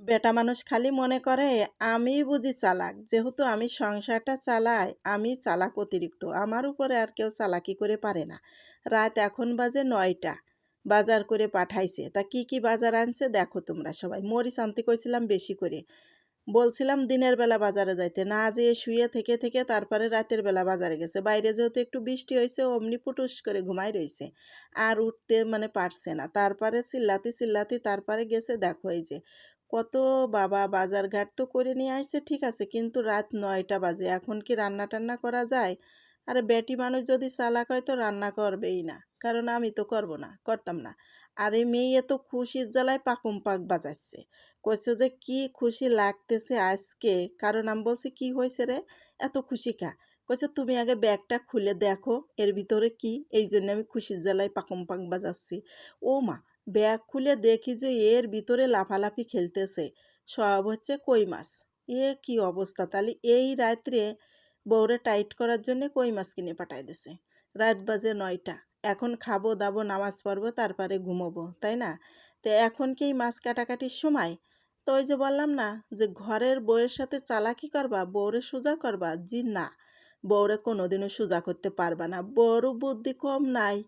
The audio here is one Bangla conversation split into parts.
বেটা মানুষ খালি মনে করে আমি বুঝি চালাক, যেহেতু আমি সংসারটা চালাই আমি চালাক অতিরিক্ত, আমার উপরে আর কেউ চালাকি করে পারে না। রাত এখন বাজে 9টা, বাজার করে পাঠাইছে। তা কি কি বাজার আনছে দেখো তোমরা সবাই। মরিচ আনতে কইছিলাম বেশি করে, বলছিলাম দিনের বেলা বাজারে যাইতে, না যেয়ে শুয়ে থেকে থেকে তারপরে রাতের বেলা বাজারে গেছে। বাইরে যেহেতু একটু বৃষ্টি হয়েছে অমনি পুটুস করে ঘুমাই রইছে, আর উঠতে মানে পারছে না। তারপরে চিল্লাতি চিল্লাতি তারপরে গেছে, দেখো এই যে কত বাবা বাজার ঘাট তো করে নিয়ে আসছে ঠিক আছে, কিন্তু রাত 9টা বাজে, এখন কি রান্না টান্না করা যায়? আরে বেটি মানুষ যদি চালাক হয় তো রান্না করবেই না, কারণ আমি তো করব না, করতাম না। আর এই মেয়ে তো খুশির জ্বালায় পাকুম পাক বাজাচ্ছে, কইছে যে কি খুশি লাগতেছে আজকে। কারণ আমি বলছি কি হয়েছে রে, এত খুশি কা? কইছে তুমি আগে ব্যাগটা খুলে দেখো এর ভিতরে কি, এই জন্য আমি খুশির জ্বালায় পাকুম পাক বাজাচ্ছি। ও মা, ব্যাগ খুলে দেখি যে এর ভিতরে লাফালাফি খেলতেছে, সব হচ্ছে কই মাছ। এ কি অবস্থা! তাহলে এই রাত্রে বউরে টাইট করার জন্য কই মাছ কিনে পাঠাই দিছে। রাত বাজে 9টা, এখন খাবো দাবো নামাজ পড়বো তারপরে ঘুমোবো, তাই না? তো এখন কি এই মাছ কাটাকাটির সময়? তো ওই যে বললাম না যে ঘরের বউয়ের সাথে চালাকি করবা, বউরে সোজা করবা, জি না, বউরে কোনোদিনও সোজা করতে পারবা না, বউরও বুদ্ধি কম নাই।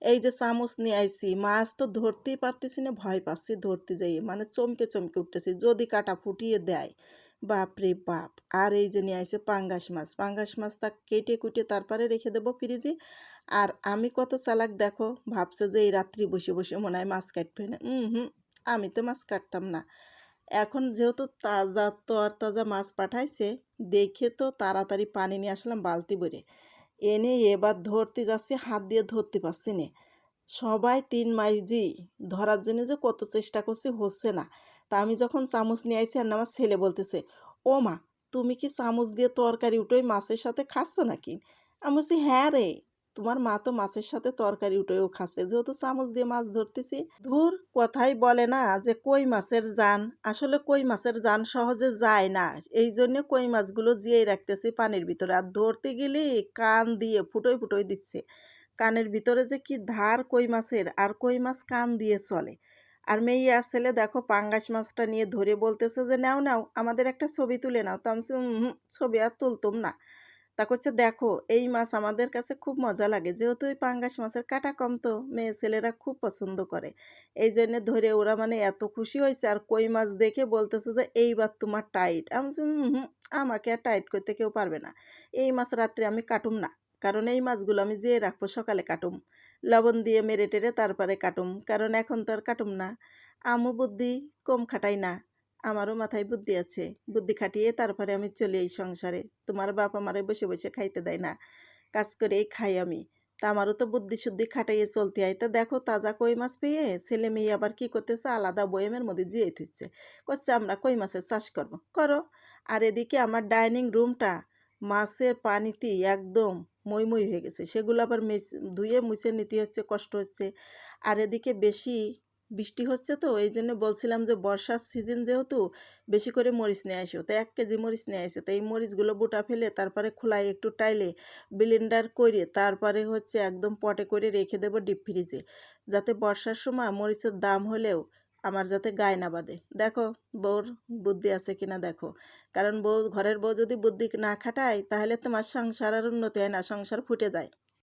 এই যে চামচ নিয়ে আইছি, মাছ তো ধরতেই পারতেছি না, ভয় পাচ্ছি ধরতে যাই, মানে চমকে চমকে উঠতেছি যদি কাটা ফুটিয়ে দেয়। বাপ রে বাপ! আর এই যে নিয়ে আইছে পাঙ্গাস মাছ, পাঙ্গাস মাছ তা কেটে কুটে তারপরে রেখে দেবো ফ্রিজে। আর আমি কত চালাক দেখো, ভাবছে যে এই রাত্রি বসে বসে মনে হয় মাছ কাটবে না। হুম, আমি তো মাছ কাটতাম না। এখন যেহেতু তাজা তরতাজা মাছ পাঠাইছে, দেখে তো তাড়াতাড়ি পানি নিয়ে আসলাম বালতি ভরে, এনে এবার ধরতে যাচ্ছি, হাত দিয়ে ধরতে পারছি না। সবাই 3 মাইজি ধরার জন্য যে কত চেষ্টা করছি, হচ্ছে না। তা আমি যখন চামচ নিয়ে আইছি আর না, আমার ছেলে বলতেছে, ও মা, তুমি কি চামচ দিয়ে তরকারি উঠোই মাছের সাথে খাচ্ছ নাকি? আমি বলছি হ্যাঁ রে, তোমার মা তো মাছের সাথে তরকারি উঠেও খাচ্ছে, যেহেতু চামচ দিয়ে মাছ ধরতেছি। ধুর, কথাই বলে না যে কই মাছের জান, আসলে কই মাছের জান সহজে যায় না, এই জন্য কই মাছগুলো জিয়েই রাখতেছি পানির ভিতরে, আর ধরতে গেলে কান দিয়ে ফুটোই ফুটোই দিচ্ছে। কানের ভিতরে যে কি ধার কই মাছের, আর কই মাছ কান দিয়ে চলে। আর মেয়ে আর ছেলে দেখো পাঙ্গাস মাছটা নিয়ে ধরে বলতেছে যে নাও নাও আমাদের একটা ছবি তুলে নাও। তো আমি বলছি, ছবি আর তুলতুম না। তা করছে দেখো এই মাছ আমাদের কাছে খুব মজা লাগে, যেহেতু ওই পাঙ্গাস মাছের কাটা কম, তো মেয়ে ছেলেরা খুব পছন্দ করে, এই জন্যে ধরে ওরা মানে এত খুশি হয়েছে। আর কই মাছ দেখে বলতেছে যে এইবার তোমার টাইট। আমি বলছি, আমাকে আর টাইট করতে কেউ পারবে না, এই মাছ রাত্রে আমি কাটুম না, কারণ এই মাছগুলো আমি যেয়ে রাখবো সকালে কাটুম, লবণ দিয়ে মেরে টেরে তারপরে কাটুম, কারণ এখন তো আর কাটুম না। আমু বুদ্ধি কম খাটাই না, আমারও মাথায় বুদ্ধি আছে, বুদ্ধি খাটিয়ে তারপরে আমি চলি এই সংসারে। তোমার বাপ আমারে বসে বসে খাইতে দেয় না, কাজ করেই খাই আমি। তা আমারও তো বুদ্ধি শুদ্ধি খাটাইয়ে চলতে হয়। তা দেখো তাজা কই মাছ পেয়ে ছেলে মেয়ে আবার কি করতেছে, আলাদা বয়েমের মধ্যে জিয়ে থুচ্ছে, করছে আমরা কই মাছের চাষ করব, করো। আর এদিকে আমার ডাইনিং রুমটা মাছের পানিতে একদম মই মই হয়ে গেছে, সেগুলো আবার ধুয়ে মুছে নিতে হচ্ছে, কষ্ট হচ্ছে। আর এদিকে বেশি বৃষ্টি হচ্ছে, তো এই জন্য বলছিলাম যে বর্ষার সিজন যেহেতু, বেশি করে মরিচ নিয়ে আসো। তো 1 কেজি মরিচ নিয়ে আসে, তো এই মরিচগুলো বোটা ফেলে তারপরে খোলায় একটু টাইলে ব্লেন্ডার করে তারপরে হচ্ছে একদম পটে করে রেখে দেবো ডিপ ফ্রিজে, যাতে বর্ষার সময় মরিচের দাম হলেও আমার যাতে গায়ে না বাঁধে। দেখো বউর বুদ্ধি আছে কিনা দেখো, কারণ ঘরের বউ যদি বুদ্ধি না খাটায় তাহলে তোমার সংসার আর উন্নতি হয় না, সংসার ফুটে যায়।